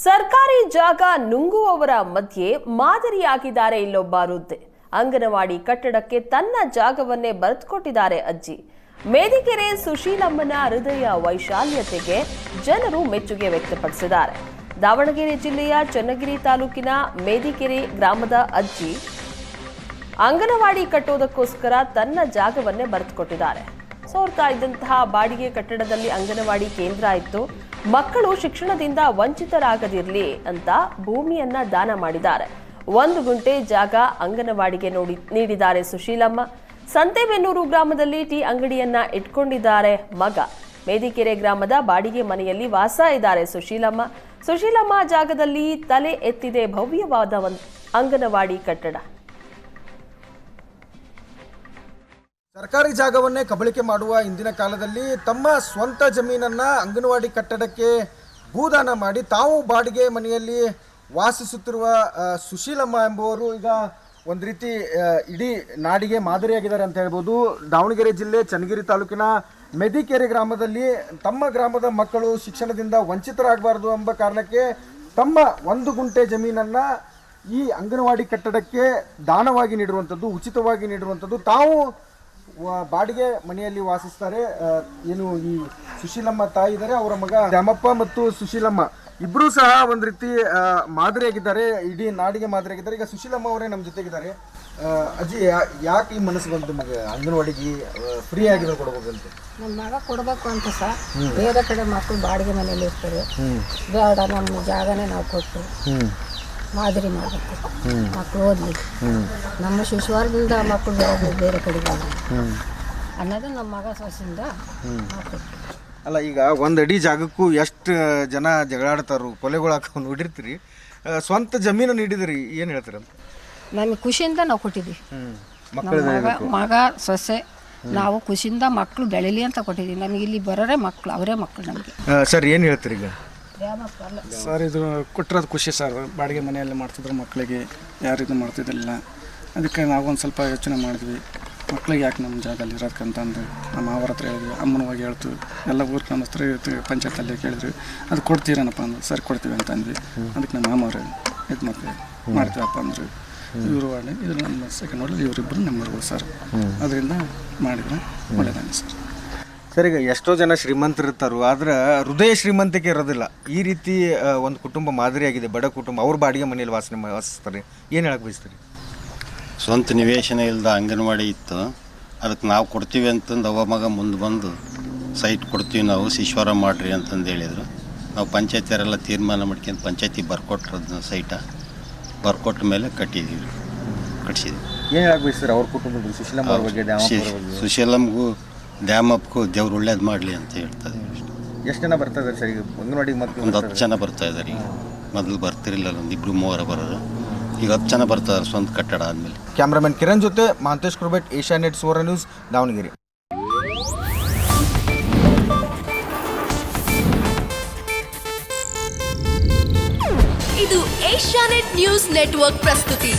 ಸರ್ಕಾರಿ ಜಾಗ ನುಂಗುವವರ ಮಧ್ಯೆ ಮಾದರಿಯಾಗಿದ್ದಾರೆ ಇಲ್ಲೊಬ್ಬ ವೃದ್ಧೆ. ಅಂಗನವಾಡಿ ಕಟ್ಟಡಕ್ಕೆ ತನ್ನ ಜಾಗವನ್ನೇ ಬರೆದುಕೊಟ್ಟಿದ್ದಾರೆ ಅಜ್ಜಿ. ಮೇದಿಕೆರೆ ಸುಶೀಲಮ್ಮನ ಹೃದಯ ವೈಶಾಲ್ಯತೆಗೆ ಜನರು ಮೆಚ್ಚುಗೆ ವ್ಯಕ್ತಪಡಿಸಿದ್ದಾರೆ. ದಾವಣಗೆರೆ ಜಿಲ್ಲೆಯ ಚನ್ನಗಿರಿ ತಾಲೂಕಿನ ಮೇದಿಕೆರೆ ಗ್ರಾಮದ ಅಜ್ಜಿ ಅಂಗನವಾಡಿ ಕಟ್ಟೋದಕ್ಕೋಸ್ಕರ ತನ್ನ ಜಾಗವನ್ನೇ ಬರೆದುಕೊಟ್ಟಿದ್ದಾರೆ. ಸೋರ್ತಾ ಇದ್ದಂತಹ ಬಾಡಿಗೆ ಕಟ್ಟಡದಲ್ಲಿ ಅಂಗನವಾಡಿ ಕೇಂದ್ರ ಇತ್ತು. ಮಕ್ಕಳು ಶಿಕ್ಷಣದಿಂದ ವಂಚಿತರಾಗದಿರಲಿ ಅಂತ ಭೂಮಿಯನ್ನ ದಾನ ಮಾಡಿದ್ದಾರೆ. 1 ಗುಂಟೆ ಜಾಗ ಅಂಗನವಾಡಿಗೆ ನೀಡಿದ್ದಾರೆ ಸುಶೀಲಮ್ಮ. ಸಂತೆಬೆನ್ನೂರು ಗ್ರಾಮದಲ್ಲಿ ಟೀ ಅಂಗಡಿಯನ್ನ ಇಟ್ಕೊಂಡಿದ್ದಾರೆ ಮಗ. ಮೇದಿಕೆರೆ ಗ್ರಾಮದ ಬಾಡಿಗೆ ಮನೆಯಲ್ಲಿ ವಾಸ ಇದ್ದಾರೆ ಸುಶೀಲಮ್ಮ ಜಾಗದಲ್ಲಿ ತಲೆ ಎತ್ತಿದೆ ಭವ್ಯವಾದ ಅಂಗನವಾಡಿ ಕಟ್ಟಡ. ಸರ್ಕಾರಿ ಜಾಗವನ್ನೇ ಕಬಳಿಕೆ ಮಾಡುವ ಇಂದಿನ ಕಾಲದಲ್ಲಿ ತಮ್ಮ ಸ್ವಂತ ಜಮೀನನ್ನು ಅಂಗನವಾಡಿ ಕಟ್ಟಡಕ್ಕೆ ಭೂದಾನ ಮಾಡಿ ತಾವು ಬಾಡಿಗೆ ಮನೆಯಲ್ಲಿ ವಾಸಿಸುತ್ತಿರುವ ಸುಶೀಲಮ್ಮ ಎಂಬುವರು ಈಗ ಒಂದು ರೀತಿ ಇಡೀ ನಾಡಿಗೆ ಮಾದರಿಯಾಗಿದ್ದಾರೆ ಅಂತ ಹೇಳ್ಬೋದು. ದಾವಣಗೆರೆ ಜಿಲ್ಲೆ ಚನ್ನಗಿರಿ ತಾಲೂಕಿನ ಮೆದಿಕೆರೆ ಗ್ರಾಮದಲ್ಲಿ ತಮ್ಮ ಗ್ರಾಮದ ಮಕ್ಕಳು ಶಿಕ್ಷಣದಿಂದ ವಂಚಿತರಾಗಬಾರ್ದು ಎಂಬ ಕಾರಣಕ್ಕೆ ತಮ್ಮ 1 ಗುಂಟೆ ಜಮೀನನ್ನು ಈ ಅಂಗನವಾಡಿ ಕಟ್ಟಡಕ್ಕೆ ದಾನವಾಗಿ ನೀಡಿರುವಂಥದ್ದು, ಉಚಿತವಾಗಿ ನೀಡಿರುವಂಥದ್ದು. ತಾವು ಬಾಡಿಗೆ ಮನೆಯಲ್ಲಿ ವಾಸಿಸ್ತಾರೆ. ಏನು ಈ ಸುಶೀಲಮ್ಮ ತಾಯಿ ಇದ್ದಾರೆ, ಅವರ ಮಗ ದ್ಯಾಮಪ್ಪ ಮತ್ತು ಸುಶೀಲಮ್ಮ ಇಬ್ಬರೂ ಸಹ ಒಂದು ರೀತಿ ಮಾದರಿಯಾಗಿದ್ದಾರೆ, ಇಡೀ ನಾಡಿಗೆ ಮಾದರಿಯಾಗಿದ್ದಾರೆ. ಈಗ ಸುಶೀಲಮ್ಮ ಅವರೇ ನಮ್ಮ ಜೊತೆಗಿದ್ದಾರೆ. ಅಜ್ಜಿ, ಯಾಕೆ ಈ ಮನಸ್ಸು ಬಂತು ನಿಮಗೆ ಅಂಗನವಾಡಿಗೆ ಫ್ರೀ ಆಗಿ ಕೊಡಬೇಕಂತ? ನಮ್ಮ ಮಗ ಕೊಡಬೇಕು ಅಂತ ಸಹ ಬೇರೆ ಕಡೆ ಮಕ್ಕಳು ಬಾಡಿಗೆ ಮನೆಯಲ್ಲಿ ಇರ್ತಾರೆ. ಬೇಡ, ನಮ್ಮ ಜಾಗನೇ ನಾವು ಕೊಟ್ಟು ಮಾದರಿ ಮಾಡಬೇಕು, ಮಕ್ಕಳು ಓದಲಿ, ನಮ್ಮ ಶಿಶುವಾರದಿಂದ ಮಕ್ಕಳು ಬೇರೆ ಕಡೆಗೆ ಅನ್ನೋದು ನಮ್ಮ ಮಗ ಸೊಸೆಯಿಂದ ಅಲ್ಲ. ಈಗ 1 ಅಡಿ ಜಾಗಕ್ಕೂ ಎಷ್ಟು ಜನ ಜಗಳಾಡ್ತಾರು, ಕೊಲೆಗಳು ಹಾಕೊಂಡು ನೋಡಿರ್ತೀರಿ. ಸ್ವಂತ ಜಮೀನು ನೀಡಿದ್ರಿ, ಏನು ಹೇಳ್ತೀರ? ನಮಗೆ ಖುಷಿಯಿಂದ ನಾವು ಕೊಟ್ಟಿದ್ದೀವಿ. ಮಗ ಸೊಸೆ ನಾವು ಖುಷಿಯಿಂದ ಮಕ್ಕಳು ಬೆಳೀಲಿ ಅಂತ ಕೊಟ್ಟಿದ್ದೀವಿ. ನಮಗೆ ಇಲ್ಲಿ ಬರೋರೇ ಮಕ್ಕಳು, ಅವರೇ ಮಕ್ಕಳು ನಮಗೆ. ಸರ್, ಏನು ಹೇಳ್ತೀರಿ ಈಗ? ಸರ್, ಇದು ಕೊಟ್ಟಿರೋದು ಖುಷಿ ಸರ್. ಬಾಡಿಗೆ ಮನೆಯಲ್ಲಿ ಮಾಡ್ತಿದ್ರು ಮಕ್ಕಳಿಗೆ, ಯಾರು ಇದು ಮಾಡ್ತಿದ್ದಿಲ್ಲ. ಅದಕ್ಕೆ ನಾವು ಒಂದು ಸ್ವಲ್ಪ ಯೋಚನೆ ಮಾಡಿದ್ವಿ, ಮಕ್ಳಿಗೆ ಯಾಕೆ ನಮ್ಮ ಜಾಗದಲ್ಲಿ ಇರೋದಕ್ಕಂತಂದು ನಮ್ಮ ಅವ್ರ ಹತ್ರ ಹೇಳಿದ್ವಿ, ಅಮ್ಮನವಾಗಿ ಹೇಳ್ತು. ಎಲ್ಲ ಊರು ನಮ್ಮ ಹತ್ರ ಪಂಚಾಯತಲ್ಲಿ ಕೇಳಿದ್ವಿ, ಅದು ಕೊಡ್ತೀರೇನಪ್ಪ ಅಂದ್ರೆ ಸರಿ ಕೊಡ್ತೀವಿ ಅಂತ ಅಂದ್ವಿ. ಅದಕ್ಕೆ ನಮ್ಮ ಮಾಮವ್ರು ಇದು ಮಾಡ್ತೀವಪ್ಪ ಅಂದ್ರೆ ಇವರು ಮಾಡಿ ಇದ್ರ ನಮ್ಮ ಸೆಕೆಂಡ್ ವಾರ್ಡ್ ಇವರಿಬ್ಬರು ನಂಬರ್ಗಳು ಸರ್. ಅದರಿಂದ ಮಾಡಿದ್ರೆ ಒಳ್ಳೆಯದಾಗಿ ಸರ್. ಸರ್, ಈಗ ಎಷ್ಟೋ ಜನ ಶ್ರೀಮಂತರಿರ್ತಾರೋ, ಆದ್ರೆ ಹೃದಯ ಶ್ರೀಮಂತಿಕೆ ಇರೋದಿಲ್ಲ. ಈ ರೀತಿ ಒಂದು ಕುಟುಂಬ ಮಾದರಿಯಾಗಿದೆ, ಬಡ ಕುಟುಂಬ. ಅವ್ರ ಬಾಡಿಗೆ ಮನೆಯಲ್ಲಿ ವಾಸಿಸ್ತಾರೆ. ಏನು ಹೇಳಕ್ಕೆ ಬಯಸ್ತಾರೆ? ಸ್ವಂತ ನಿವೇಶನ ಇಲ್ಲದ ಅಂಗನವಾಡಿ ಇತ್ತು, ಅದಕ್ಕೆ ನಾವು ಕೊಡ್ತೀವಿ ಅಂತಂದು ಅವ ಮಗ ಮುಂದೆ ಬಂದು ಸೈಟ್ ಕೊಡ್ತೀವಿ ನಾವು, ಶಿಶ್ವಾರ ಮಾಡಿರಿ ಅಂತಂದು ಹೇಳಿದರು. ನಾವು ಪಂಚಾಯತಿಯರೆಲ್ಲ ತೀರ್ಮಾನ ಮಾಡ್ಕೊಂಡು ಪಂಚಾಯತಿ ಬರ್ಕೊಟ್ರದ್ದು ಸೈಟ ಬರ್ಕೊಟ್ಟ ಮೇಲೆ ಕಟ್ಟಿದ್ವಿ. ಏನು ಹೇಳಕ್ಕೆ ಬಯಸ್ತಾರೆ ಅವ್ರ ಕುಟುಂಬದ ಸುಶೀಲಮ್ಮ ಅವ್ರ ಬಗ್ಗೆ? ಸುಶೀಲಮ್ಗೂ ದ್ಯಾಮಪ್ಪಗೂ ದೇವ್ರು ಒಳ್ಳೇದು ಮಾಡಲಿ ಅಂತ ಹೇಳ್ತದೆ. ಎಷ್ಟು ಜನ ಬರ್ತಾ ಇದ್ದಾರೆ ಸರ್ ಈಗ ಅಂಗನವಾಡಿ ಮಕ್ಕಳು? ಒಂದು 10 ಜನ ಬರ್ತಾ ಇದ್ದಾರೆ. ಈಗ ಮೊದಲು ಬರ್ತಿರಲಿಲ್ಲ, ಒಂದು 2-3 ಬರೋರು. ಈಗ 10 ಜನ ಬರ್ತಾರೆ ಸ್ವಂತ ಕಟ್ಟಡ ಆದಮೇಲೆ. ಕ್ಯಾಮ್ರಾಮನ್ ಕಿರಣ್ ಜೊತೆ ಮಹಂತೇಶ್ ಕುರ್ಬೆಟ್, ಏಷ್ಯಾನೆಟ್ ಸುವರ್ಣ ನ್ಯೂಸ್, ದಾವಣಗೆರೆ. ಇದು ಏಷ್ಯಾನೆಟ್ ನ್ಯೂಸ್ ನೆಟ್ವರ್ಕ್ ಪ್ರಸ್ತುತಿ.